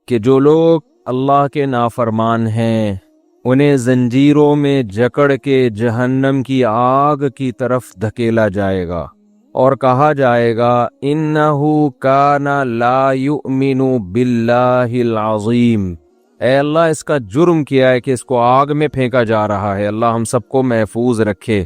کہ جو لوگ اللہ کے نافرمان ہیں انہیں زنجیروں میں جکڑ کے جہنم کی آگ کی طرف دھکیلا جائے گا اور کہا جائے گا انہو کان لا یؤمن باللہ العظیم، اے اللہ اس کا جرم کیا ہے کہ اس کو آگ میں پھینکا جا رہا ہے، اللہ ہم سب کو محفوظ رکھے۔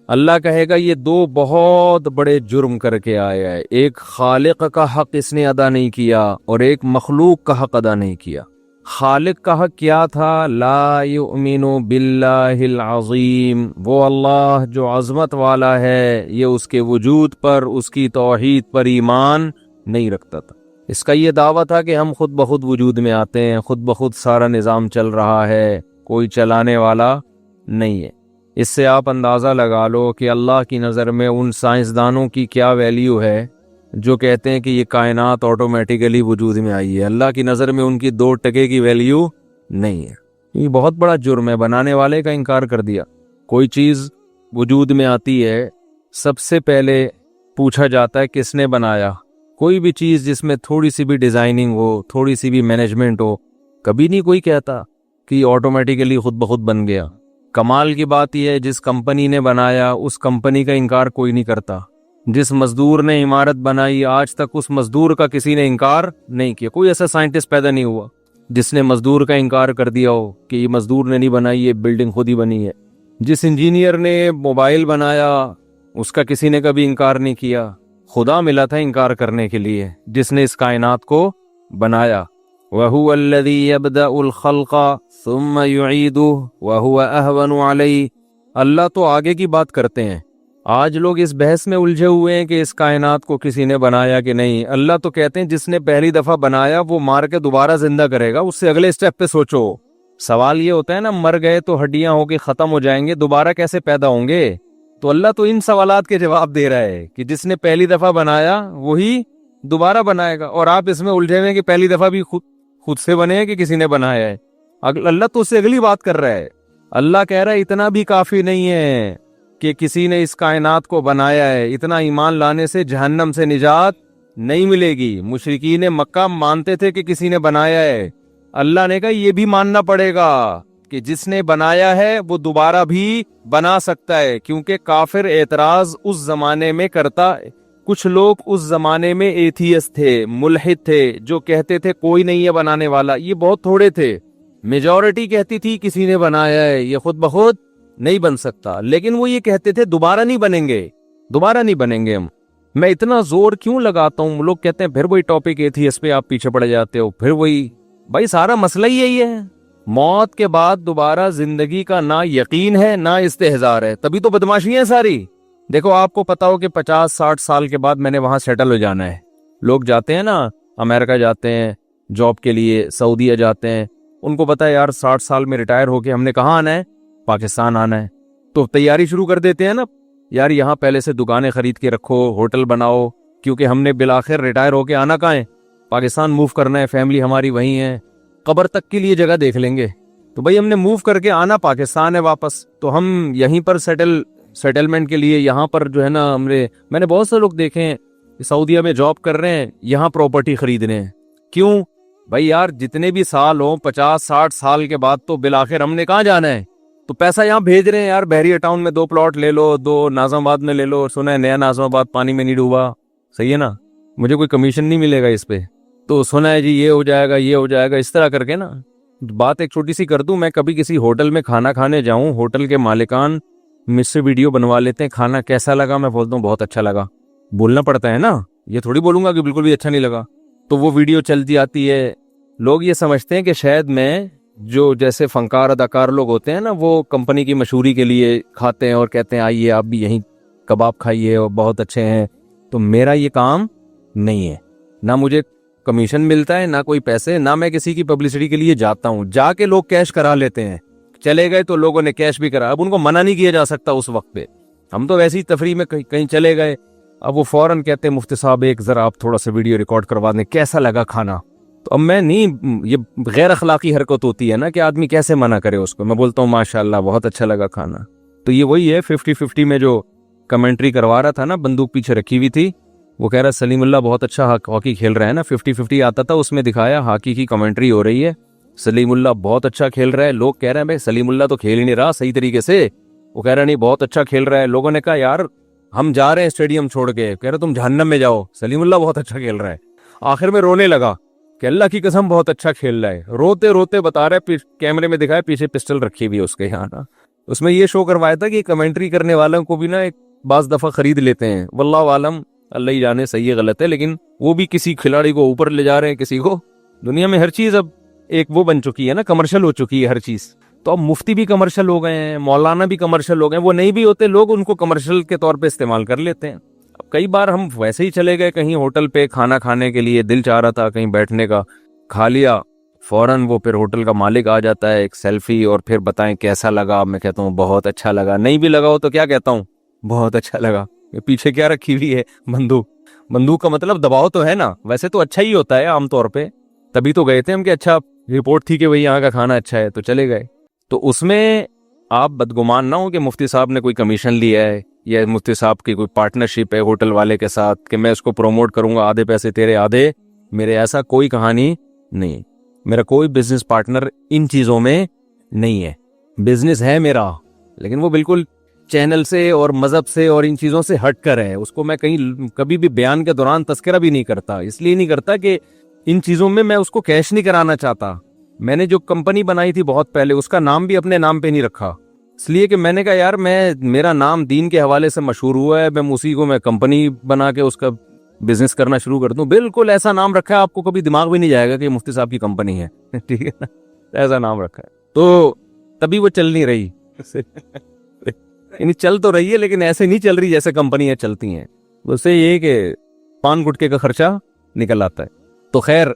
اللہ کہے گا یہ دو بہت بڑے جرم کر کے آیا ہے، ایک خالق کا حق اس نے ادا نہیں کیا اور ایک مخلوق کا حق ادا نہیں کیا۔ خالق کا حق کیا تھا؟ لا یؤمن باللہ العظیم، وہ اللہ جو عظمت والا ہے یہ اس کے وجود پر، اس کی توحید پر ایمان نہیں رکھتا تھا۔ اس کا یہ دعویٰ تھا کہ ہم خود بخود وجود میں آتے ہیں، خود بخود سارا نظام چل رہا ہے، کوئی چلانے والا نہیں ہے۔ اس سے آپ اندازہ لگا لو کہ اللہ کی نظر میں ان سائنسدانوں کی کیا ویلیو ہے جو کہتے ہیں کہ یہ کائنات آٹومیٹیکلی وجود میں آئی ہے۔ اللہ کی نظر میں ان کی 2 ٹکے کی ویلیو نہیں ہے۔ یہ بہت بڑا جرم ہے، بنانے والے کا انکار کر دیا۔ کوئی چیز وجود میں آتی ہے سب سے پہلے پوچھا جاتا ہے کس نے بنایا۔ کوئی بھی چیز جس میں تھوڑی سی بھی ڈیزائننگ ہو، تھوڑی سی بھی مینجمنٹ ہو، کبھی نہیں کوئی کہتا کہ یہ آٹومیٹیکلی خود بخود بن گیا۔ کمال کی بات یہ ہے جس کمپنی نے بنایا اس کمپنی کا انکار کوئی نہیں کرتا۔ جس مزدور نے عمارت بنائی آج تک اس مزدور کا کسی نے انکار نہیں کیا۔ کوئی ایسا سائنٹسٹ پیدا نہیں ہوا جس نے مزدور کا انکار کر دیا ہو کہ یہ مزدور نے نہیں بنائی، یہ بلڈنگ خود ہی بنی ہے۔ جس انجینئر نے موبائل بنایا اس کا کسی نے کبھی انکار نہیں کیا۔ خدا ملا تھا انکار کرنے کے لیے جس نے اس کائنات کو بنایا۔ وَهُوَ الَّذِي يَبْدَأُ الْخَلْقَ ثُمَّ يُعِيدُهُ وَهُوَ أَهْوَنُ عَلَيْهِ۔ اللہ تو آگے کی بات کرتے ہیں، آج لوگ اس بحث میں الجھے ہوئے ہیں کہ اس کائنات کو کسی نے بنایا کہ نہیں۔ اللہ تو کہتے ہیں جس نے پہلی دفعہ بنایا وہ مار کے دوبارہ زندہ کرے گا، اس سے اگلے سٹیپ پہ سوچو۔ سوال یہ ہوتا ہے نا، مر گئے تو ہڈیاں ہو کے ختم ہو جائیں گے، دوبارہ کیسے پیدا ہوں گے؟ تو اللہ تو ان سوالات کے جواب دے رہا ہے کہ جس نے پہلی دفعہ بنایا وہی دوبارہ بنائے گا، اور آپ اس میں الجھے ہوئے ہیں کہ پہلی دفعہ بھی خود سے بنے ہیں کہ کسی نے بنایا ہے۔ اللہ تو اس سے اگلی بات کر رہا ہے۔ اللہ کہہ رہا ہے اتنا بھی کافی نہیں ہے کہ کسی نے اس کائنات کو بنایا ہے، اتنا ایمان لانے سے جہنم سے نجات نہیں ملے گی۔ مشرکین مکہ مانتے تھے کہ کسی نے بنایا ہے، اللہ نے کہا یہ بھی ماننا پڑے گا کہ جس نے بنایا ہے وہ دوبارہ بھی بنا سکتا ہے، کیونکہ کافر اعتراض اس زمانے میں کرتا ہے۔ کچھ لوگ اس زمانے میں ایتھیسٹ تھے، ملحد تھے، جو کہتے تھے کوئی نہیں ہے بنانے والا، یہ بہت تھوڑے تھے۔ میجورٹی کہتی تھی کسی نے بنایا ہے، یہ خود بخود نہیں بن سکتا، لیکن وہ یہ کہتے تھے دوبارہ نہیں بنیں گے، دوبارہ نہیں بنیں گے ہم۔ میں اتنا زور کیوں لگاتا ہوں؟ لوگ کہتے ہیں پھر وہی ٹاپک ایتھیسٹ پہ آپ پیچھے پڑ جاتے ہو، پھر وہی۔ بھائی سارا مسئلہ ہی یہی ہے، موت کے بعد دوبارہ زندگی کا نہ یقین ہے نہ استحضار ہے، تبھی تو بدماشی ہے ساری۔ دیکھو آپ کو پتا ہو کہ 50-60 سال کے بعد میں نے وہاں سیٹل ہو جانا ہے۔ لوگ جاتے ہیں نا، امریکہ جاتے ہیں جاب کے لیے، سعودیہ جاتے ہیں، ان کو پتا ہے یار 60 سال میں ریٹائر ہو کے ہم نے کہاں آنا ہے؟ پاکستان آنا ہے۔ تو تیاری شروع کر دیتے ہیں نا، یار یہاں پہلے سے دکانیں خرید کے رکھو، ہوٹل بناؤ، کیونکہ ہم نے بالآخر ریٹائر ہو کے آنا کہاں ہے؟ پاکستان موو کرنا ہے، فیملی ہماری وہیں ہے، قبر تک کے لیے جگہ دیکھ لیں گے۔ تو بھائی ہم نے موو کر کے آنا پاکستان ہے واپس، تو ہم یہیں پر سیٹلمنٹ کے لیے یہاں پر جو ہے نا، میں نے بہت سے لوگ دیکھے ہیں سعودیہ میں جاب کر رہے ہیں، یہاں پراپرٹی خرید رہے ہیں۔ کیوں بھائی؟ یار جتنے بھی سال ہوں، 50-60 سال کے بعد تو بالآخر ہم نے کہاں جانا ہے؟ تو پیسہ یہاں بھیج رہے ہیں یار، بحریہ ٹاؤن میں 2 پلاٹ لے لو، 2 ناظم آباد میں لے لو، سنا ہے نیا ناظم آباد پانی میں نہیں ڈوبا، صحیح ہے نا، مجھے کوئی کمیشن نہیں ملے گا اس پہ، تو سنا ہے جی یہ ہو جائے گا، یہ ہو جائے گا، اس طرح کر کے نا۔ بات ایک چھوٹی سی کر دوں، میں کبھی کسی ہوٹل میں کھانا کھانے جاؤں، ہوٹل کے مالکان مجھ سے ویڈیو بنوا لیتے ہیں، کھانا کیسا لگا، میں بولتا ہوں بہت اچھا لگا، بولنا پڑتا ہے نا، یہ تھوڑی بولوں گا کہ بالکل بھی اچھا نہیں لگا۔ تو وہ ویڈیو چلتی آتی ہے، لوگ یہ سمجھتے ہیں کہ شاید میں جو جیسے فنکار اداکار لوگ ہوتے ہیں نا، وہ کمپنی کی مشہوری کے لیے کھاتے ہیں اور کہتے ہیں آئیے آپ بھی یہیں کباب کھائیے اور بہت اچھے ہیں، تو میرا یہ کام نہیں ہے، نہ مجھے کمیشن ملتا ہے، نہ کوئی پیسے، نہ میں کسی کی پبلسٹی کے لیے جاتا ہوں۔ جا کے لوگ کیش کرا لیتے ہیں، چلے گئے تو لوگوں نے کیش بھی کرا، اب ان کو منع نہیں کیا جا سکتا اس وقت پہ۔ ہم تو ویسی تفریح میں کہیں چلے گئے، اب وہ فوراً کہتے ہیں مفتی صاحب ایک ذرا آپ تھوڑا سا ویڈیو ریکارڈ کروا دیں، کیسا لگا کھانا؟ تو اب میں نہیں، یہ غیر اخلاقی حرکت ہوتی ہے نا کہ آدمی کیسے منع کرے اس کو۔ میں بولتا ہوں ماشاءاللہ بہت اچھا لگا کھانا۔ تو یہ وہی ہے 50-50 میں جو کمنٹری کروا رہا تھا نا، بندوق پیچھے رکھی ہوئی تھی، وہ کہہ رہا سلیم اللہ بہت اچھا ہاکی کھیل رہا ہے نا, 50-50 آتا تھا اس میں دکھایا ہاکی کی کمنٹری ہو رہی ہے, سلیم اللہ بہت اچھا کھیل رہا ہے. لوگ کہہ رہے ہیں بھائی سلیم اللہ تو کھیل ہی نہیں رہا صحیح طریقے سے. وہ کہہ رہا نہیں بہت اچھا کھیل رہا ہے. لوگوں نے کہا یار ہم جا رہے ہیں اسٹیڈیم چھوڑ کے, کہہ رہے تم جہنم میں جاؤ, سلیم اللہ بہت اچھا کھیل رہا ہے. آخر میں رونے لگا کہ اللہ کی قسم بہت اچھا کھیل رہا ہے. روتے روتے بتا رہا ہے, کیمرے میں دکھایا پیچھے پسٹل رکھی ہوئی اس کے یہاں نا. اس میں یہ شو کروایا تھا کہ کمنٹری کرنے والوں کو بھی نا ایک بعض دفعہ خرید لیتے ہیں. واللہ عالم, اللہ ہی جانے صحیح ہے غلط ہے, لیکن وہ بھی کسی کھلاڑی کو اوپر لے جا رہے ہیں, کسی کو. دنیا میں ہر چیز اب ایک وہ بن چکی ہے نا, کمرشل ہو چکی ہے ہر چیز. تو اب مفتی بھی کمرشل ہو گئے ہیں, مولانا بھی کمرشل ہو گئے ہیں. وہ نہیں بھی ہوتے, لوگ ان کو کمرشل کے طور پہ استعمال کر لیتے ہیں. اب کئی بار ہم ویسے ہی چلے گئے کہیں ہوٹل پہ کھانا کھانے کے لیے, دل چاہ رہا تھا کہیں بیٹھنے کا, کھا لیا, فوراً وہ پھر ہوٹل کا مالک آ جاتا ہے, ایک سیلفی اور پھر بتائیں کیسا لگا. میں کہتا ہوں بہت اچھا لگا. نہیں بھی لگا ہو تو کیا کہتا ہوں, بہت اچھا لگا. پیچھے کیا رکھی ہوئی ہے, بندوق. بندوق کا مطلب دباؤ تو ہے نا, ویسے تو اچھا ہی ہوتا ہے عام طور پہ. تبھی تو گئے تھے ہم کہ اچھا رپورٹ تھی کہ وہی یہاں کا کھانا اچھا ہے تو چلے گئے. تو اس میں آپ بدگمان نہ ہو کہ مفتی صاحب نے کوئی کمیشن لیا ہے یا مفتی صاحب کی کوئی پارٹنرشپ ہے ہوٹل والے کے ساتھ کہ میں اس کو پروموٹ کروں گا, آدھے پیسے تیرے آدھے میرے. ایسا کوئی کہانی نہیں. میرا کوئی بزنس پارٹنر ان چیزوں میں نہیں ہے. بزنس ہے میرا لیکن وہ بالکل چینل سے اور مذہب سے اور ان چیزوں سے ہٹ کر ہے. اس کو میں کہیں کبھی بھی بیان کے دوران تذکرہ بھی نہیں کرتا. اس لیے نہیں کرتا کہ ان چیزوں میں اس کو کیش نہیں کرانا چاہتا. میں نے جو کمپنی بنائی تھی بہت پہلے, اس کا نام بھی اپنے نام پہ نہیں رکھا, اس لیے کہ میں نے کہا یار میرا نام دین کے حوالے سے مشہور ہوا ہے, میں اسی کو میں کمپنی بنا کے اس کا بزنس کرنا شروع کر دوں. بالکل ایسا نام رکھا ہے, آپ کو کبھی دماغ بھی نہیں جائے گا کہ مفتی صاحب کی کمپنی ہے. ٹھیک ہے نا, ایسا نام رکھا ہے. تو تبھی وہ چل نہیں رہی. یعنی چل تو رہی ہے لیکن ایسے نہیں چل رہی جیسے کمپنیاں چلتی ہیں. اس سے یہ کہ پان گٹکے کا خرچہ نکل آتا ہے. تو خیر,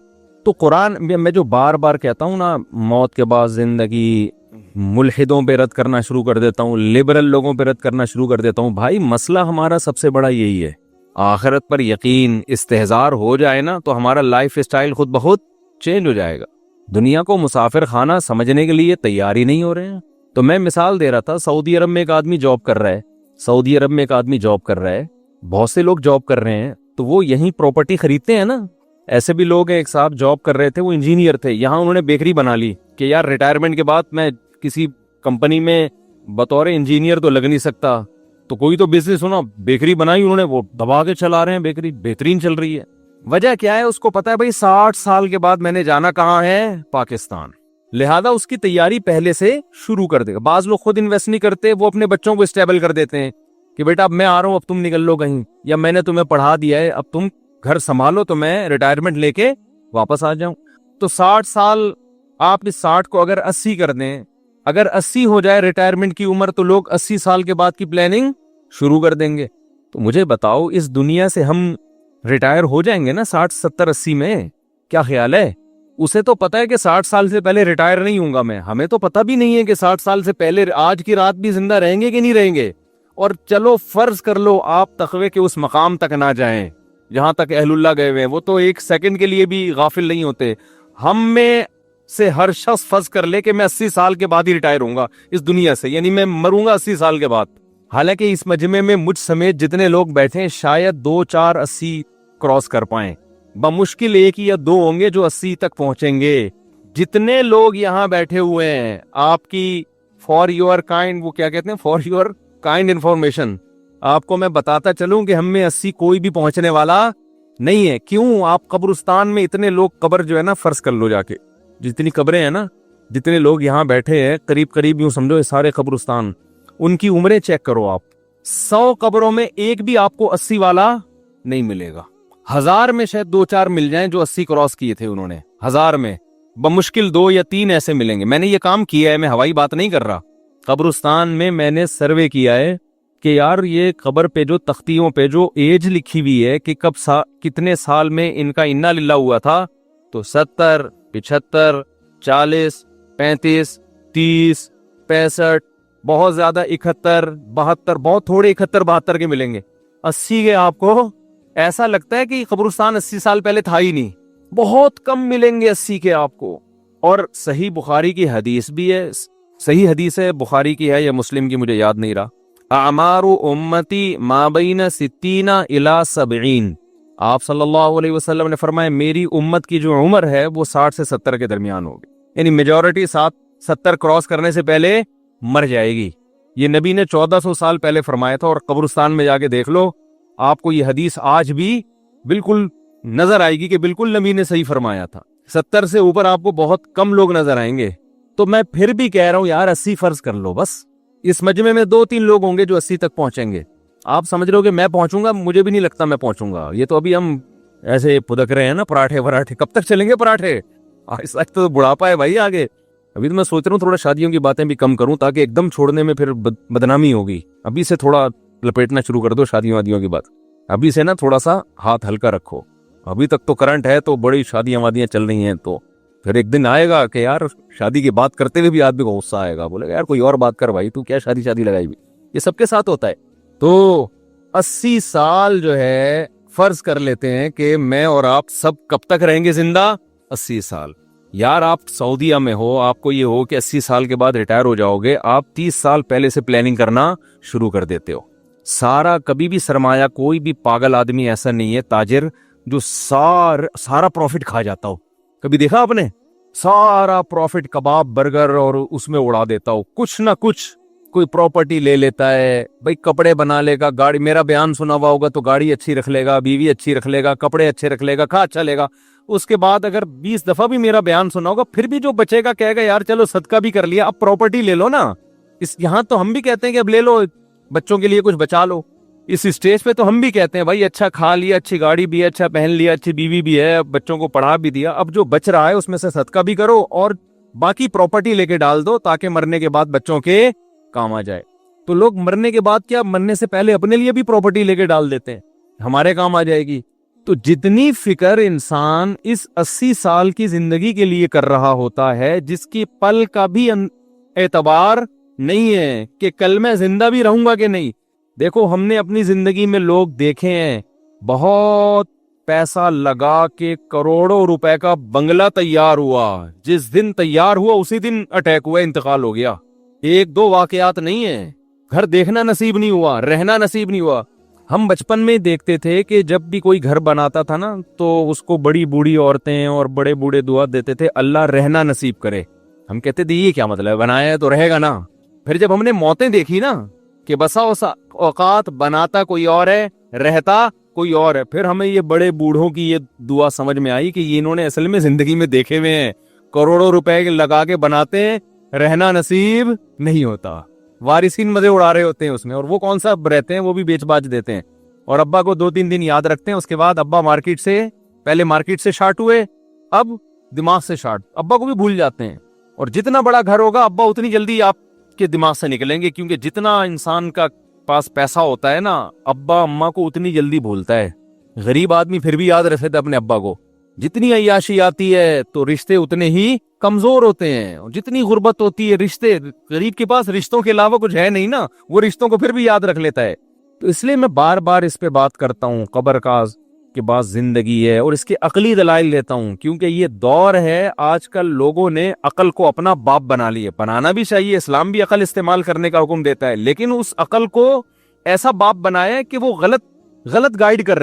تو قرآن میں جو بار بار کہتا ہوں نا, موت کے بعد زندگی, ملحدوں پہ رد کرنا شروع کر دیتا ہوں, لبرل لوگوں پہ رد کرنا شروع کر دیتا ہوں. بھائی مسئلہ ہمارا سب سے بڑا یہی ہے, آخرت پر یقین, استحضار ہو جائے نا تو ہمارا لائف اسٹائل خود بخود چینج ہو جائے گا. دنیا کو مسافر خانہ سمجھنے کے لیے تیار ہی نہیں ہو رہے ہیں. تو میں مثال دے رہا تھا, سعودی عرب میں ایک آدمی جاب کر رہا ہے, بہت سے لوگ جاب کر رہے ہیں, تو وہ یہیں پراپرٹی خریدتے ہیں نا. ایسے بھی لوگ ایک صاحب جاب کر رہے تھے, وہ انجینئر تھے, یہاں انہوں نے بیکری بنا لی کہ یار ریٹائرمنٹ کے بعد میں کسی کمپنی میں بطور انجینئر تو لگ نہیں سکتا, تو کوئی تو بزنس ہونا. بیکری بنائی انہوں نے, وہ دبا کے چلا رہے ہیں, بیکری بہترین چل رہی ہے. وجہ کیا ہے, اس کو پتا ہے بھائی 60 سال کے بعد میں نے جانا کہاں ہے, پاکستان. لہذا اس کی تیاری پہلے سے شروع کر دے گا. بعض لوگ خود انویسٹ نہیں کرتے, وہ اپنے بچوں کو اسٹیبل کر دیتے ہیں کہ بیٹا اب میں آ رہا ہوں, اب تم نکل لو کہیں, یا میں نے تمہیں پڑھا دیا ہے, اب تم گھر سنبھالو تو میں ریٹائرمنٹ لے کے واپس آ جاؤں. تو 60 سال, آپ اس 60 کو اگر 80 کر دیں, اگر 80 ہو جائے ریٹائرمنٹ کی عمر, تو لوگ 80 سال کے بعد کی پلاننگ شروع کر دیں گے. تو مجھے بتاؤ, اس دنیا سے ہم ریٹائر ہو جائیں گے نا 60, 70, 80 میں, کیا خیال ہے؟ اسے تو پتا ہے کہ 60 سال سے پہلے ریٹائر نہیں ہوں گا میں. ہمیں تو پتا بھی نہیں ہے کہ 60 سال سے پہلے آج کی رات بھی زندہ رہیں گے کہ نہیں رہیں گے. اور چلو فرض کر لو آپ تقوی کے اس مقام تک نہ جائیں جہاں تک اہل اللہ گئے ہوئے ہیں, وہ تو ایک سیکنڈ کے لیے بھی غافل نہیں ہوتے. ہم میں سے ہر شخص فرض کر لے کہ میں 80 سال کے بعد ہی ریٹائر ہوں گا اس دنیا سے, یعنی میں مروں گا 80 سال کے بعد. حالانکہ اس مجمع میں مجھ سمیت جتنے لوگ بیٹھے ہیں شاید 2, 4, 80 کراس کر پائیں. بمشکل 1 یا 2 ہوں گے جو 80 تک پہنچیں گے. جتنے لوگ یہاں بیٹھے ہوئے ہیں, آپ کی فار یور کائنڈ, وہ کیا کہتے ہیں, فار یور کائنڈ انفارمیشن, آپ کو میں بتاتا چلوں کہ ہم میں 80 کوئی بھی پہنچنے والا نہیں ہے. کیوں؟ آپ قبرستان میں اتنے لوگ, قبر جو ہے نا, فرض کر لو جا کے, جتنی قبریں ہیں نا, جتنے لوگ یہاں بیٹھے ہیں, قریب یوں سمجھو سارے قبرستان, ان کی عمریں چیک کرو آپ. 100 قبروں میں ایک بھی آپ کو 80 والا نہیں ملے گا. 1000 میں شاید 2, 4 مل جائیں جو 80 کراس کیے تھے انہوں نے. 1000 میں بمشکل 2 یا 3 ایسے ملیں گے. میں نے یہ کام کیا ہے, میں ہوائی بات نہیں کر رہا. قبرستان میں میں نے سروے کیا ہے کہ یار یہ قبر پہ جو تختیوں پہ جو ایج لکھی ہوئی ہے کہ کتنے سال میں ان کا انا للہ ہوا تھا, تو 70, 75, 40, 35, 30, 65, بہت زیادہ 71, 72, بہت تھوڑے 71, 72 کے ملیں گے. 80 کے آپ کو ایسا لگتا ہے کہ قبرستان 80 سال پہلے تھا ہی نہیں. بہت کم ملیں گے 80 کے آپ کو. اور صحیح بخاری کی حدیث بھی ہے, صحیح حدیث ہے, بخاری کی ہے یا مسلم کی, مجھے یاد نہیں رہا. اعمار امتی ما بین 60 الی 70, آپ صلی اللہ علیہ وسلم نے فرمایا میری امت کی جو عمر ہے وہ 60 سے 70 کے درمیان ہوگی، یعنی میجورٹی 70 کراس کرنے سے پہلے مر جائے گی۔ یہ نبی نے 1400 سال پہلے فرمایا تھا، اور قبرستان میں جا کے دیکھ لو، آپ کو یہ حدیث آج بھی بالکل نظر آئے گی کہ بالکل نبی نے صحیح فرمایا تھا۔ 70 سے اوپر آپ کو بہت کم لوگ نظر آئیں گے۔ تو میں پھر بھی کہہ رہا ہوں یار 80 فرض کر لو، بس اس مجمع میں 2-3 لوگ ہوں گے جو 80 تک پہنچیں گے۔ آپ سمجھ رہے ہو کہ میں پہنچوں گا؟ مجھے بھی نہیں لگتا میں پہنچوں گا۔ یہ تو ابھی ہم ایسے پدک رہے ہیں نا، پراٹھے، کب تک چلیں گے پراٹھے؟ اس وقت تو بڑھاپا ہے بھائی آگے۔ ابھی تو میں سوچ رہا ہوں تھوڑا شادیوں کی باتیں بھی کم کروں، تاکہ ایک دم چھوڑنے میں پھر بدنامی ہوگی۔ ابھی سے تھوڑا لپیٹنا شروع کر دو شادیوں وادیوں کی بات، ابھی سے نا تھوڑا سا ہاتھ ہلکا رکھو۔ ابھی تک تو کرنٹ ہے تو بڑی شادیاں وادیاں چل رہی ہیں، تو پھر ایک دن آئے گا کہ یار شادی کی بات کرتے ہوئے بھی آدمی کو غصہ آئے گا، بولے گا یار کوئی اور بات کر بھائی، تو کیا شادی لگائی بھی۔ یہ سب کے ساتھ ہوتا ہے۔ تو 80 سال جو ہے فرض کر لیتے ہیں کہ میں اور آپ سب کب تک رہیں گے زندہ؟ 80 سال۔ یار آپ سعودیہ میں ہو، آپ کو یہ ہو کہ 80 سال کے بعد ریٹائر ہو جاؤ گے، آپ 30 سال پہلے سے پلاننگ کرنا شروع کر دیتے ہو۔ سارا کبھی بھی سرمایہ، کوئی بھی پاگل آدمی ایسا نہیں ہے تاجر جو سارا پروفٹ کھا جاتا ہو۔ کبھی دیکھا آپ نے؟ سارا پروفٹ کباب برگر اور اس میں اڑا دیتا ہو، کچھ نہ کچھ کوئی پراپرٹی لے لیتا ہے بھائی، کپڑے بنا لے گا، گاڑی، میرا بیان سنا ہوا ہوگا تو گاڑی اچھی رکھ لے گا، بیوی اچھی رکھ لے گا، کپڑے اچھے رکھ لے گا، کھا اچھا لے گا۔ اس کے بعد اگر 20 دفعہ بھی میرا بیان سنا ہوگا پھر بھی جو بچے گا کہے گا یار چلو صدقہ بھی کر لیا، اب پراپرٹی لے لو نا۔ یہاں تو ہم بھی کہتے ہیں کہ اب لے لو، بچوں کے لیے کچھ بچا لو۔ اس اسٹیج پہ تو ہم بھی کہتے ہیں بھائی اچھا کھا لیا، اچھی گاڑی بھی ہے، اچھا پہن لیا، اچھی بیوی بھی ہے، بچوں کو پڑھا بھی دیا، اب جو بچ رہا ہے اس میں سے صدقہ بھی کرو اور باقی پراپرٹی لے کے ڈال دو تاکہ مرنے کے بعد بچوں کے کام آ جائے۔ تو لوگ مرنے کے بعد کیا، مرنے سے پہلے اپنے لیے بھی پراپرٹی لے کے ڈال دیتے ہیں، ہمارے کام آ جائے گی۔ تو جتنی فکر انسان اس 80 سال کی زندگی کے لیے کر رہا ہوتا ہے، جس کی پل کا بھی اعتبار نہیں ہے کہ کل میں زندہ بھی رہوں گا کہ نہیں۔ دیکھو ہم نے اپنی زندگی میں لوگ دیکھے ہیں، بہت پیسہ لگا کے کروڑوں روپے کا بنگلہ تیار ہوا، جس دن تیار ہوا اسی دن اٹیک ہوا، انتقال ہو گیا۔ 1-2 واقعات نہیں ہیں، گھر دیکھنا نصیب نہیں ہوا، رہنا نصیب نہیں ہوا۔ ہم بچپن میں دیکھتے تھے کہ جب بھی کوئی گھر بناتا تھا نا تو اس کو بڑی بوڑھی عورتیں اور بڑے بوڑھے دعا دیتے تھے اللہ رہنا نصیب کرے۔ ہم کہتے تھے یہ کیا مطلب ہے، بنایا ہے تو رہے گا نا۔ پھر جب ہم نے موتیں دیکھی نا کہ بسا اوقات بناتا کوئی اور ہے، رہتا کوئی اور ہے، پھر ہمیں یہ بڑے بوڑھوں کی یہ دعا سمجھ میں آئی کہ یہ انہوں نے اصل میں زندگی میں دیکھے ہوئے ہیں، کروڑوں روپے لگا کے بناتے ہیں، رہنا نصیب نہیں ہوتا، وارثین مزے اڑا رہے ہوتے ہیں اس میں، اور وہ کون سا رہتے ہیں، وہ بھی بیچ باچ دیتے ہیں، اور ابا کو 2-3 دن یاد رکھتے ہیں، اس کے بعد ابا پہلے مارکیٹ سے شارٹ ہوئے، اب دماغ سے شارٹ، ابا کو بھی بھول جاتے ہیں۔ اور جتنا بڑا گھر ہوگا ابا اتنی جلدی آپ کے دماغ سے نکلیں گے، کیونکہ جتنا انسان کا پاس پیسہ ہوتا ہے نا، ابا اماں کو اتنی جلدی بھولتا ہے۔ غریب آدمی پھر بھی یاد رکھتے تھے اپنے ابا کو۔ جتنی عیاشی آتی ہے تو رشتے اتنے ہی کمزور ہوتے ہیں، جتنی غربت ہوتی ہے رشتے، غریب کے پاس رشتوں کے علاوہ کچھ ہے نہیں نا، وہ رشتوں کو پھر بھی یاد رکھ لیتا ہے۔ تو اس لیے میں بار بار اس پہ بات کرتا ہوں، قبر کا کے بعد زندگی ہے، اور اس کے عقلی دلائل لیتا ہوں، کیونکہ یہ دور ہے آج کل لوگوں نے عقل کو اپنا باپ بنا لیا۔ بنانا بھی چاہیے، اسلام بھی عقل استعمال کرنے کا حکم دیتا ہے، لیکن اس عقل کو ایسا باپ بنایا کہ وہ غلط گائیڈ کر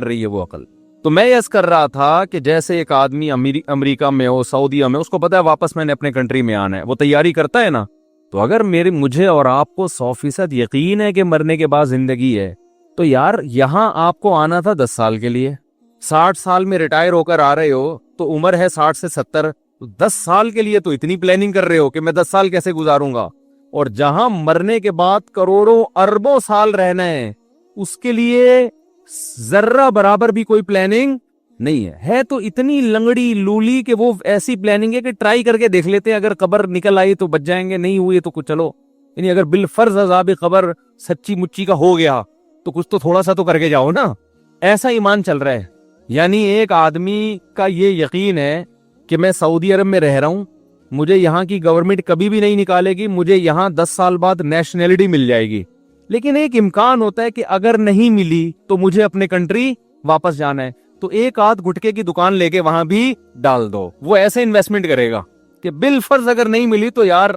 رہی ہے وہ عقل۔ تو میں یس کر رہا تھا کہ جیسے ایک آدمی امریکہ میں ہو، سعودیہ میں، اس کو پتا ہے واپس میں نے اپنے کنٹری میں آنا ہے، وہ تیاری کرتا ہے نا۔ تو اگر مجھے اور آپ کو 100% یقین ہے کہ مرنے کے بعد زندگی ہے، تو یار یہاں آپ کو آنا تھا 10 سال کے لیے، 60 سال میں ریٹائر ہو کر آ رہے ہو تو عمر ہے 60 سے 70، 10 سال کے لیے تو اتنی پلاننگ کر رہے ہو کہ میں 10 سال کیسے گزاروں گا، اور جہاں مرنے کے بعد کروڑوں اربوں سال رہنا ہے اس کے لیے ذرہ برابر بھی کوئی پلاننگ نہیں ہے تو اتنی لنگڑی لولی کہ وہ ایسی پلاننگ ہے کہ ٹرائی کر کے دیکھ لیتے ہیں، اگر قبر نکل آئی تو بچ جائیں گے، نہیں ہوئی تو کچھ چلو، یعنی اگر بالفرض عذاب قبر سچی مچی کا ہو گیا تو کچھ تو تھوڑا سا تو کر کے جاؤ نا۔ ایسا ایمان چل رہا ہے، یعنی ایک آدمی کا یہ یقین ہے کہ میں سعودی عرب میں رہ رہا ہوں، مجھے یہاں کی گورنمنٹ کبھی بھی نہیں نکالے گی، مجھے یہاں 10 سال بعد نیشنلٹی مل جائے گی، لیکن ایک امکان ہوتا ہے کہ اگر نہیں ملی تو مجھے اپنے کنٹری واپس جانا ہے، تو ایک آدھ گٹکے کی دکان لے کے وہاں بھی ڈال دو، وہ ایسے انویسٹمنٹ کرے گا کہ بالفرض اگر نہیں ملی تو یار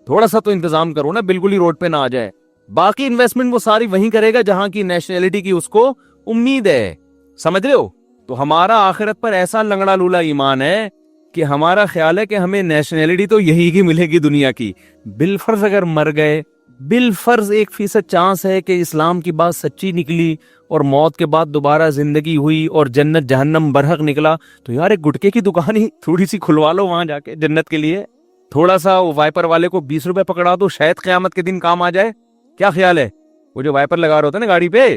تھوڑا سا تو انتظام کرو نا، بالکل ہی روڈ پہ نہ آ جائے۔ باقی انویسٹمنٹ وہ ساری وہیں کرے گا جہاں کی نیشنلٹی کی اس کو امید ہے. سمجھ رہے ہو؟ تو ہمارا آخرت پر ایسا لنگڑا لولا ایمان ہے کہ ہمارا خیال ہے کہ ہمیں نیشنلٹی تو یہی کی ملے گی دنیا کی. بالفرض اگر مر گئے، بالفرض 1% چانس ہے کہ اسلام کی بات سچی نکلی اور موت کے بعد دوبارہ زندگی ہوئی اور جنت جہنم برحق نکلا، تو یار ایک گٹکے کی دکان ہی تھوڑی سی کھلوا لو وہاں جا کے جنت کے لیے. تھوڑا سا وائپر والے کو 20 روپے پکڑا دو، شاید قیامت کے دن کام آ جائے. کیا خیال ہے؟ وہ جو وائپر لگا رہے ہوتے ہیں نا گاڑی پہ،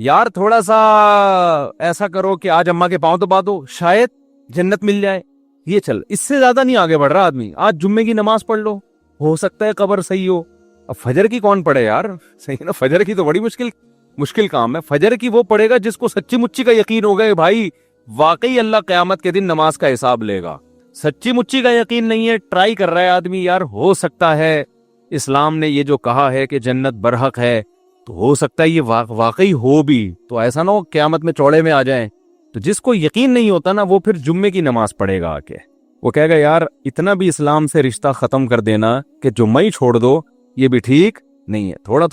یار تھوڑا سا ایسا کرو کہ آج اماں کے پاؤں تو بات ہو، شاید جنت مل جائے. یہ چل، اس سے زیادہ نہیں آگے بڑھ رہا آدمی. آج جمعے کی نماز پڑھ لو، ہو سکتا ہے قبر صحیح ہو. اب فجر کی کون پڑھے یار؟ صحیح نا، فجر کی تو بڑی مشکل کام ہے. فجر کی وہ پڑھے گا جس کو سچی مچی کا یقین ہو گئے بھائی واقعی اللہ قیامت کے دن نماز کا حساب لے گا. سچی مچی کا یقین نہیں ہے، ٹرائی کر رہا ہے آدمی، یار ہو سکتا ہے اسلام نے یہ جو کہا ہے کہ جنت برحق ہے تو ہو سکتا ہے یہ واقعی ہو بھی. تو ایسا نہ ہو قیامت میں چوڑے میں آ جائیں. تو جس کو یقین نہیں ہوتا نا وہ پھر جمعے کی نماز پڑھے گا آ کے، وہ کہے گا یار اتنا بھی اسلام سے رشتہ ختم کر دینا کہ جمعہ ہی چھوڑ دو، یہ بھی ٹھیک نہیں ہے. تھوڑا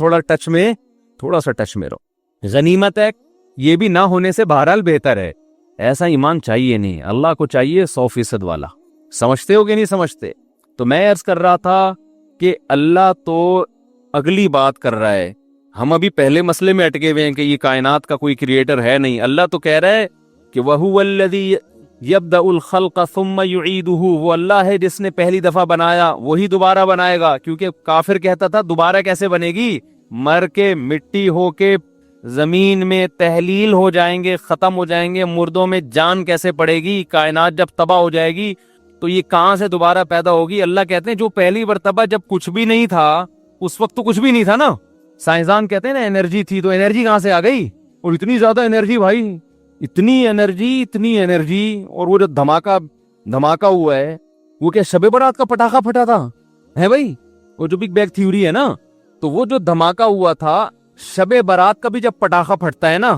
سا ٹچ میں رہو. غنیمت ہے یہ بھی نہ ہونے سے بہرحال بہتر ہے. ایسا ایمان چاہیے نہیں، اللہ کو چاہیے 100% والا. سمجھتے ہو کہ نہیں سمجھتے؟ تو میں عرض کر رہا تھا کہ اللہ تو اگلی بات کر رہا ہے، ہم ابھی پہلے مسئلے میں اٹکے ہوئے ہیں کہ یہ کائنات کا کوئی کریٹر ہے نہیں. اللہ تو کہہ رہا ہے کہ وَهُوَ الَّذِي يَبْدَأُ الْخَلْقَ ثُمَّ يُعِيدُهُ، وہ اللہ ہے جس نے پہلی دفعہ بنایا وہی دوبارہ بنائے گا. کیونکہ کافر کہتا تھا دوبارہ کیسے بنے گی، مر کے مٹی ہو کے زمین میں تحلیل ہو جائیں گے، ختم ہو جائیں گے، مردوں میں جان کیسے پڑے گی، کائنات جب تباہ ہو جائے گی تو یہ کہاں سے دوبارہ پیدا ہوگی. اللہ کہتے ہیں جو پہلی مرتبہ جب کچھ بھی نہیں تھا اس وقت تو کچھ بھی نہیں تھا نا. سائنسدان کہتے ہیں نا انرجی تھی، تو انرجی کہاں سے آ گئی؟ اور اتنی زیادہ انرجی بھائی، اتنی انرجی. اور وہ جو دھماکہ ہوا ہے وہ کیا شب برات کا پٹاخہ پھٹا تھا ہے بھائی؟ وہ جو بگ بینگ تھیوری ہے نا، تو وہ جو دھماکہ ہوا تھا شب برات کا بھی جب پٹاخہ پھٹتا ہے نا،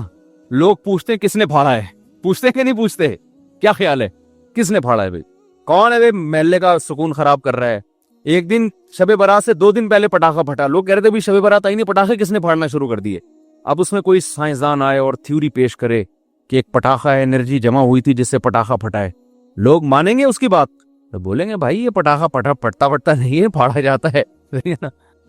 لوگ پوچھتے ہیں کس نے پھاڑا ہے. پوچھتے کہ نہیں پوچھتے؟ کیا خیال ہے کس نے پھاڑا ہے بھائی؟ کون ہے بھائی محلے کا سکون خراب کر رہا ہے؟ ایک دن شب برات سے 2 دن پہلے پٹاخہ پھٹا، لوگ کہہ رہے تھے بھی شب برات آئی نہیں، پٹاخے کس نے پھاڑنا شروع کر دیے. اب اس میں کوئی سائنسدان آئے اور تھیوری پیش کرے کہ ایک پٹاخہ ہے، انرجی جمع ہوئی تھی جس سے پٹاخہ پھٹا ہے، لوگ مانیں گے اس کی بات؟ تو بولیں گے بھائی یہ پٹاخہ پھٹتا نہیں ہے، پھاڑا جاتا ہے.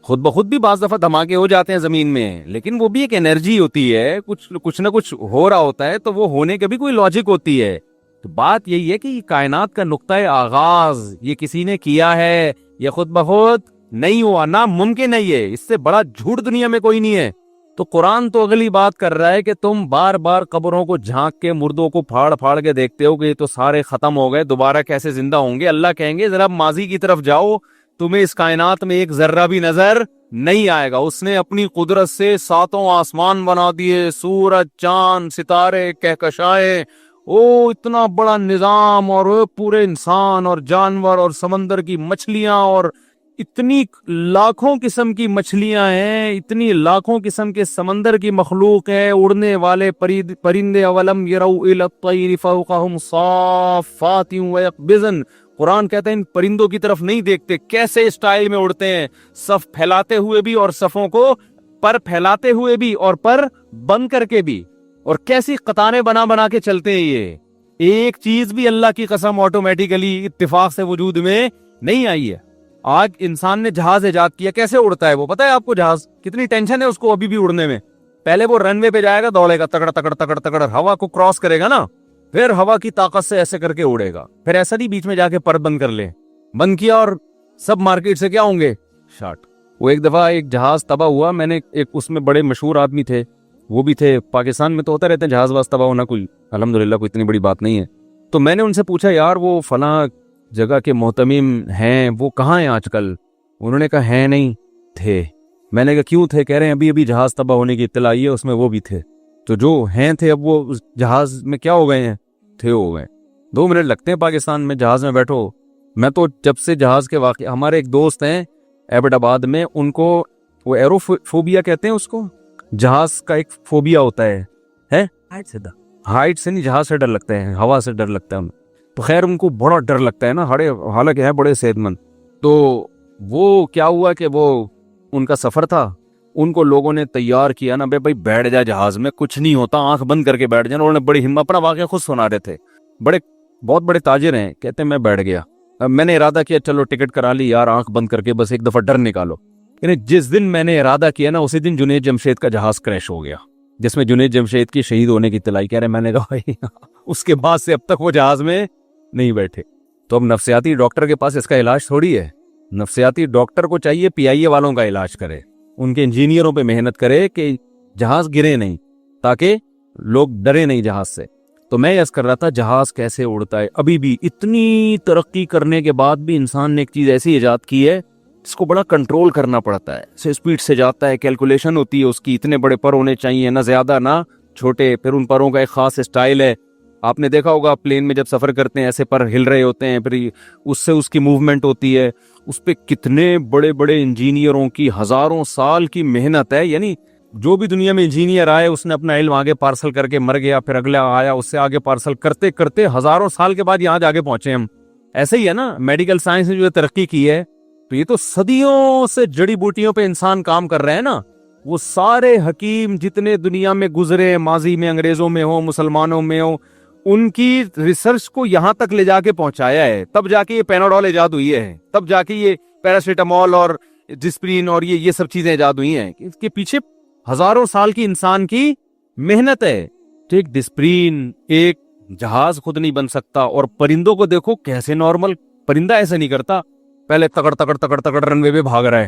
خود بخود بھی بعض دفعہ دھماکے ہو جاتے ہیں زمین میں، لیکن وہ بھی ایک انرجی ہوتی ہے، کچھ نہ کچھ ہو رہا ہوتا ہے، تو وہ ہونے کے بھی کوئی لاجک ہوتی ہے. تو بات یہی ہے کہ یہ کائنات کا نقطۂ آغاز یہ کسی نے کیا ہے، یہ خود بخود نہیں ہوا، ناممکن ہے. یہ اس سے بڑا جھوٹ دنیا میں کوئی نہیں ہے. تو قرآن تو اگلی بات کر رہا ہے کہ تم بار بار قبروں کو جھانک کے مردوں کو پھاڑ کے دیکھتے ہو کہ یہ تو سارے ختم ہو گئے، دوبارہ کیسے زندہ ہوں گے. اللہ کہیں گے ذرا ماضی کی طرف جاؤ، تمہیں اس کائنات میں ایک ذرہ بھی نظر نہیں آئے گا. اس نے اپنی قدرت سے 7 آسمان بنا دیے، سورج، چاند، ستارے، کہکشائیں، اتنا بڑا نظام، اور پورے انسان اور جانور اور سمندر کی مچھلیاں، اور اتنی لاکھوں قسم کی مچھلیاں ہیں، اتنی لاکھوں قسم کے سمندر کی مخلوق ہے، اڑنے والے پرندے. اولم یروا الی الطیر فوقہم صافات ویقبضن. قرآن کہتے ہیں ان پرندوں کی طرف نہیں دیکھتے کیسے اسٹائل میں اڑتے ہیں، صف پھیلاتے ہوئے بھی اور صفوں کو پر پھیلاتے ہوئے بھی اور پر بند کر کے بھی، اور کیسی قطاریں بنا کے چلتے ہیں. یہ ایک چیز بھی اللہ کی قسم آٹومیٹیکلی اتفاق سے وجود میں نہیں آئی ہے. آج انسان نے جہاز ایجاد کیا، کیسے اڑتا ہے وہ پتہ ہے آپ کو؟ جہاز کتنی ٹینشن ہے اس کو ابھی بھی اڑنے میں. پہلے وہ رن وے پہ جائے گا، دوڑے گا، تکڑ ہوا کو کراس کرے گا نا، پھر ہوا کی طاقت سے ایسے کر کے اڑے گا. پھر ایسا نہیں بیچ میں جا کے پر بند کر لے، بند کیا اور سب مارکیٹ سے کیا ہوں گے شارٹ. وہ ایک دفعہ ایک جہاز تباہ ہوا، میں نے ایک اس میں بڑے مشہور آدمی تھے، وہ بھی تھے پاکستان میں، تو ہوتا رہتے ہیں جہاز واز تباہ ہونا، کوئی الحمدللہ کوئی اتنی بڑی بات نہیں ہے. تو میں نے ان سے پوچھا یار وہ فلاں جگہ کے محتمم ہیں وہ کہاں ہیں آج کل؟ انہوں نے کہا ہیں نہیں تھے. میں نے کہا کیوں تھے؟ کہہ رہے ہیں ابھی جہاز تباہ ہونے کی اطلاع آئی ہے، اس میں وہ بھی تھے. تو جو ہیں تھے اب وہ اس جہاز میں کیا ہو گئے ہیں؟ تھے ہو گئے. 2 منٹ لگتے ہیں پاکستان میں جہاز میں بیٹھو. میں تو جب سے جہاز کے واقع، ہمارے ایک دوست ہیں ایبٹ آباد میں، ان کو وہ ایرو فوبیا کہتے ہیں اس کو، جہاز کا ایک فوبیا ہوتا ہے ہائٹ سے نہیں، جہاز سے ڈر لگتا ہے، ہوا سے ڈر لگتا ہے. تو خیر ان کو بڑا ڈر لگتا ہے نا، حالانکہ ہے بڑے صحت مند. تو وہ کیا ہوا کہ وہ ان کا سفر تھا، ان کو لوگوں نے تیار کیا نا، بھائی بیٹھ جا جہاز میں، کچھ نہیں ہوتا، آنکھ بند کر کے بیٹھ جانا. انہوں نے بڑی ہمت، اپنا واقعہ خود سنا رہے تھے. بہت بڑے تاجر ہیں، کہتے ہیں میں بیٹھ گیا. اب میں نے ارادہ کیا چلو ٹکٹ کرا لی یار، آنکھ بند کر کے بس ایک دفعہ ڈر نکالو. یعنی جس دن میں نے ارادہ کیا نا، اسی دن جنید جمشید کا جہاز کریش ہو گیا، جس میں جنید جمشید کی شہید ہونے کی اطلاع. کہہ رہے میں نے کہا اس کے بعد سے اب تک وہ جہاز میں نہیں بیٹھے. تو اب نفسیاتی ڈاکٹر کے پاس اس کا علاج تھوڑی ہے. نفسیاتی ڈاکٹر کو چاہیے پی آئی اے والوں کا علاج کرے، ان کے انجینئروں پہ محنت کرے کہ جہاز گرے نہیں، تاکہ لوگ ڈرے نہیں جہاز سے. تو میں یس کر رہا تھا جہاز کیسے اڑتا ہے. ابھی بھی اتنی ترقی کرنے کے بعد بھی انسان نے ایک چیز ایسی ایجاد کی ہے جس کو بڑا کنٹرول کرنا پڑتا ہے. اسپیڈ سے جاتا ہے، کیلکولیشن ہوتی ہے اس کی، اتنے بڑے پر ہونے چاہیے، نہ زیادہ نہ چھوٹے. پھر ان پروں کا ایک خاص اسٹائل ہے. آپ نے دیکھا ہوگا پلین میں جب سفر کرتے ہیں ایسے پر ہل رہے ہوتے ہیں، پھر اس سے اس کی موومنٹ ہوتی ہے. اس پہ کتنے بڑے بڑے انجینئروں کی ہزاروں سال کی محنت ہے. یعنی جو بھی دنیا میں انجینئر آئے اس نے اپنا علم آگے پارسل کر کے مر گیا، پھر اگلا آیا اس سے آگے پارسل کرتے کرتے ہزاروں سال کے بعد یہاں جاگے پہنچے ہم. ایسے ہی ہے نا میڈیکل سائنس نے جو ترقی کی ہے، تو یہ تو صدیوں سے جڑی بوٹیوں پہ انسان کام کر رہے ہیں نا. وہ سارے حکیم جتنے دنیا میں گزرے، ماضی میں انگریزوں میں ہو، مسلمانوں میں ہو، ان کی ریسرچ کو یہاں تک لے جا کے پہنچایا ہے. تب جا کے یہ پیناڈول ایجاد ہوئی ہے، تب جا کے یہ پیراسیٹامول اور ڈسپرین اور یہ سب چیزیں ایجاد ہوئی ہیں. اس کے پیچھے ہزاروں سال کی انسان کی محنت ہے. ٹھیک، ڈسپرین ایک جہاز خود نہیں بن سکتا. اور پرندوں کو دیکھو کیسے نارمل پرندہ ایسے نہیں کرتا، پہلے تکڑ تکڑ تکڑ تکڑ رنوے پہ بھاگ رہا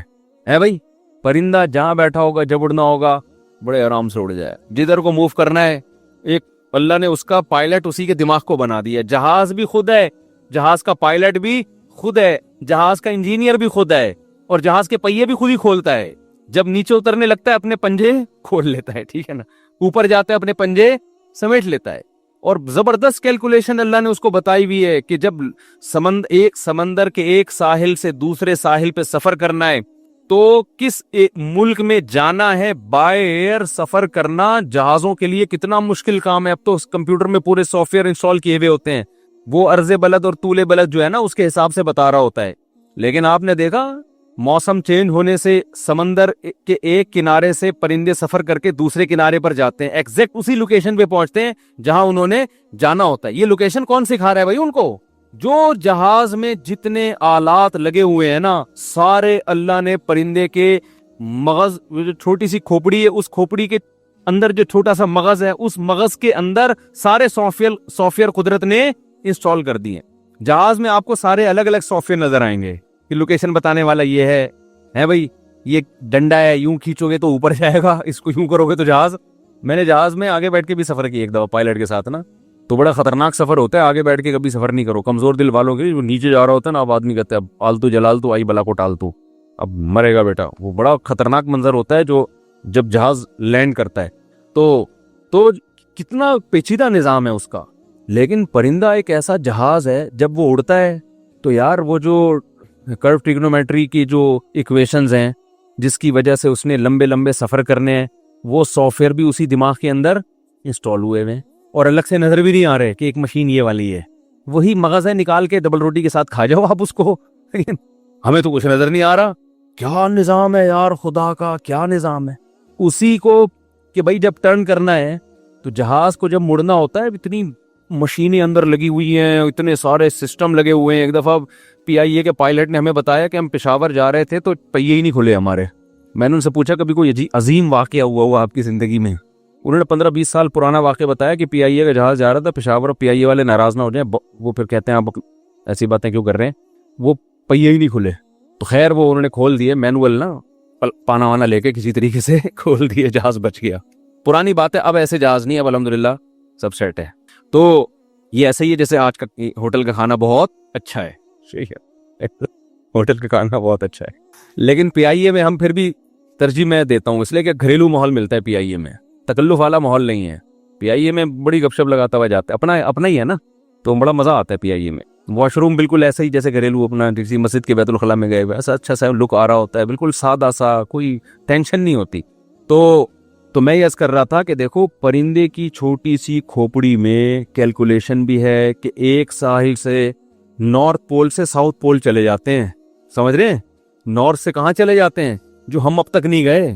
ہے بھائی. پرندہ جہاں بیٹھا ہوگا، جب اڑنا ہوگا بڑے آرام سے اڑ جائے. جدھر کو موو کرنا ہے، ایک اللہ نے اس کا پائلٹ اسی کے دماغ کو بنا دیا. جہاز بھی خود ہے، جہاز کا پائلٹ بھی خود ہے، جہاز کا انجینئر بھی خود ہے، اور جہاز کے پہیے بھی خود ہی کھولتا ہے. جب نیچے اترنے لگتا ہے اپنے پنجے کھول لیتا ہے، ٹھیک ہے نا. اوپر جاتا ہے اپنے پنجے سمیٹ لیتا ہے. اور زبردست کیلکولیشن اللہ نے اس کو بتائی بھی ہے کہ جب ایک سمندر کے ایک ساحل سے دوسرے ساحل پہ سفر کرنا ہے تو کس ملک میں جانا ہے، بائی ایئر سفر کرنا جہازوں کے لیے کتنا مشکل کام ہے. اب تو اس کمپیوٹر میں پورے سافٹ ویئر انسٹال کیے ہوئے ہوتے ہیں، وہ عرض بلد اور طول بلد جو ہے نا اس کے حساب سے بتا رہا ہوتا ہے. لیکن آپ نے دیکھا موسم چینج ہونے سے سمندر کے ایک کنارے سے پرندے سفر کر کے دوسرے کنارے پر جاتے ہیں، ایگزیکٹ اسی لوکیشن پہ پہنچتے ہیں جہاں انہوں نے جانا ہوتا ہے. یہ لوکیشن کون سکھا رہا ہے بھائی ان کو؟ جو جہاز میں جتنے آلات لگے ہوئے ہیں نا، سارے اللہ نے پرندے کے مغز، جو چھوٹی سی کھوپڑی ہے، اس کھوپڑی کے اندر جو چھوٹا سا مغز ہے، اس مغز کے اندر سارے سافٹ ویئر قدرت نے انسٹال کر دیے. جہاز میں آپ کو سارے الگ الگ سافٹ ویئر نظر آئیں گے کہ لوکیشن بتانے والا یہ ہے بھائی، یہ ڈنڈا ہے، یوں کھینچو گے تو اوپر جائے گا، اس کو یوں کرو گے تو جہاز. میں نے جہاز میں آگے بیٹھ کے بھی سفر کیا ایک دفعہ پائلٹ کے ساتھ نا، تو بڑا خطرناک سفر ہوتا ہے. آگے بیٹھ کے کبھی سفر نہیں کرو، کمزور دل والوں کے. جو نیچے جا رہا ہوتا ہے نا، اب آدمی کہتے ہیں اب آلتو جلالتو آئی بلا کو ٹالتو، اب مرے گا بیٹا. وہ بڑا خطرناک منظر ہوتا ہے جو جب جہاز لینڈ کرتا ہے. تو کتنا پیچیدہ نظام ہے اس کا. لیکن پرندہ ایک ایسا جہاز ہے، جب وہ اڑتا ہے تو یار وہ جو کرو ٹریگنومیٹری کی جو ایکویشنز ہیں جس کی وجہ سے اس نے لمبے لمبے سفر کرنے ہیں، وہ سافٹ ویئر بھی اسی دماغ کے اندر انسٹال ہوئے ہیں، اور الگ سے نظر بھی نہیں آ رہے کہ ایک مشین یہ والی ہے. وہی مغز ہے، نکال کے ڈبل روٹی کے ساتھ کھا جاؤ آپ اس کو. ہمیں تو کچھ نظر نہیں آ رہا. کیا نظام ہے یار، خدا کا کیا نظام ہے. اسی کو کہ بھائی جب ٹرن کرنا ہے تو جہاز کو جب مڑنا ہوتا ہے، اتنی مشینیں اندر لگی ہوئی ہیں، اتنے سارے سسٹم لگے ہوئے ہیں. ایک دفعہ پی آئی اے کے پائلٹ نے ہمیں بتایا کہ ہم پشاور جا رہے تھے تو پہیے ہی نہیں کھلے ہمارے. میں نے ان سے پوچھا کبھی کوئی عظیم واقعہ ہوا آپ کی زندگی میں؟ انہوں نے 15-20 سال پرانا واقعہ بتایا کہ پی آئی اے کا جہاز جا رہا تھا پشاور، اور پی آئی اے والے ناراض نہ ہو جائیں، وہ پھر کہتے ہیں آپ ایسی باتیں کیوں کر رہے ہیں، وہ پہیے ہی نہیں کھلے. تو خیر وہ انہوں نے کھول دیے، مینول نا پانا وانا لے کے کسی طریقے سے کھول دیے، جہاز بچ گیا. پرانی بات ہے، اب ایسے جہاز نہیں ہے، اب الحمدللہ سب سیٹ ہے. تو یہ ایسے ہی ہے جیسے آج کا ہوٹل کا کھانا بہت اچھا ہے، ٹھیک ہے، ہوٹل کا کھانا بہت اچھا ہے. لیکن پی آئی اے میں ہم پھر بھی ترجیح میں دیتا ہوں، اس لیے کہ گھریلو ماحول ملتا ہے پی آئی اے میں، تکلف والا ماحول نہیں ہے. پی آئی اے میں بڑی گپ شپ لگاتا ہوا جاتا ہے، اپنا ہی ہے نا، تو بڑا مزہ آتا ہے پی آئی اے میں. واش روم بالکل ایسا ہی جیسے گھریلو اپنا کسی مسجد کے بیت الخلاء میں گئے ہوئے، ایسا اچھا سا لک آ رہا ہوتا ہے، بالکل سادہ سا، کوئی ٹینشن نہیں ہوتی. تو میں یہ عرض کر رہا تھا کہ دیکھو پرندے کی چھوٹی سی کھوپڑی میں کیلکولیشن بھی ہے کہ ایک ساحل سے نارتھ پول سے ساؤتھ پول چلے جاتے ہیں، سمجھ رہے ہیں؟ نارتھ سے کہاں چلے جاتے ہیں جو ہم اب تک نہیں گئے،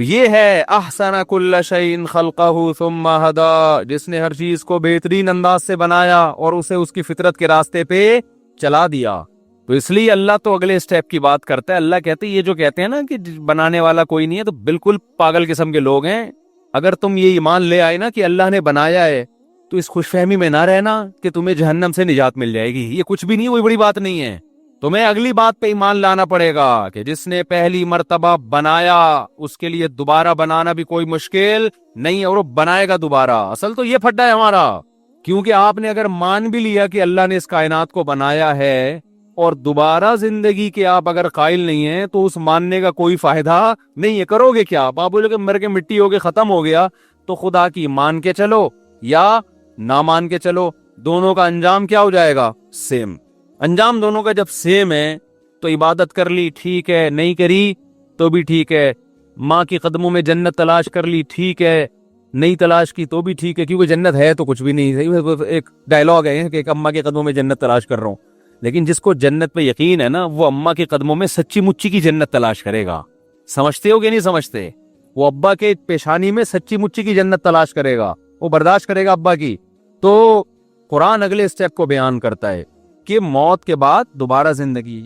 تو یہ ہے احسن کل شیء خلقہ ثم ہدی، جس نے ہر چیز کو بہترین انداز سے بنایا اور اسے اس کی فطرت کے راستے پہ چلا دیا۔ تو اس لیے اللہ تو اگلے سٹیپ کی بات کرتا ہے۔ اللہ کہتے ہیں یہ جو کہتے ہیں نا کہ بنانے والا کوئی نہیں ہے، تو بالکل پاگل قسم کے لوگ ہیں۔ اگر تم یہ ایمان لے آئے نا کہ اللہ نے بنایا ہے، تو اس خوش فہمی میں نہ رہنا کہ تمہیں جہنم سے نجات مل جائے گی، یہ کچھ بھی نہیں، کوئی بڑی بات نہیں ہے۔ تمہیں اگلی بات پہ ایمان لانا پڑے گا کہ جس نے پہلی مرتبہ بنایا اس کے لیے دوبارہ بنانا بھی کوئی مشکل نہیں، اور وہ بنائے گا دوبارہ۔ اصل تو یہ پھڈا ہے ہمارا، کیونکہ آپ نے اگر مان بھی لیا کہ اللہ نے اس کائنات کو بنایا ہے اور دوبارہ زندگی کے آپ اگر قائل نہیں ہیں، تو اس ماننے کا کوئی فائدہ نہیں ہے۔ کرو گے کیا؟ آپ بولو کہ مر کے مٹی ہو کے ختم ہو گیا، تو خدا کی مان کے چلو یا نہ مان کے چلو، دونوں کا انجام کیا ہو جائے گا؟ سیم انجام دونوں کا جب سیم ہے، تو عبادت کر لی ٹھیک ہے، نہیں کری تو بھی ٹھیک ہے، ماں کی قدموں میں جنت تلاش کر لی ٹھیک ہے، نہیں تلاش کی تو بھی ٹھیک ہے، کیونکہ جنت ہے تو کچھ بھی نہیں۔ ایک ڈائلاگ ہے کہ ایک اماں کے قدموں میں جنت تلاش کر رہا ہوں، لیکن جس کو جنت پہ یقین ہے نا، وہ اماں کے قدموں میں سچی مچی کی جنت تلاش کرے گا۔ سمجھتے ہو کہ نہیں سمجھتے؟ وہ ابا کے پیشانی میں سچی مچی کی جنت تلاش کرے گا، وہ برداشت کرے گا ابا کی۔ تو قرآن اگلے اسٹیپ کو بیان کرتا ہے کہ موت کے بعد دوبارہ زندگی۔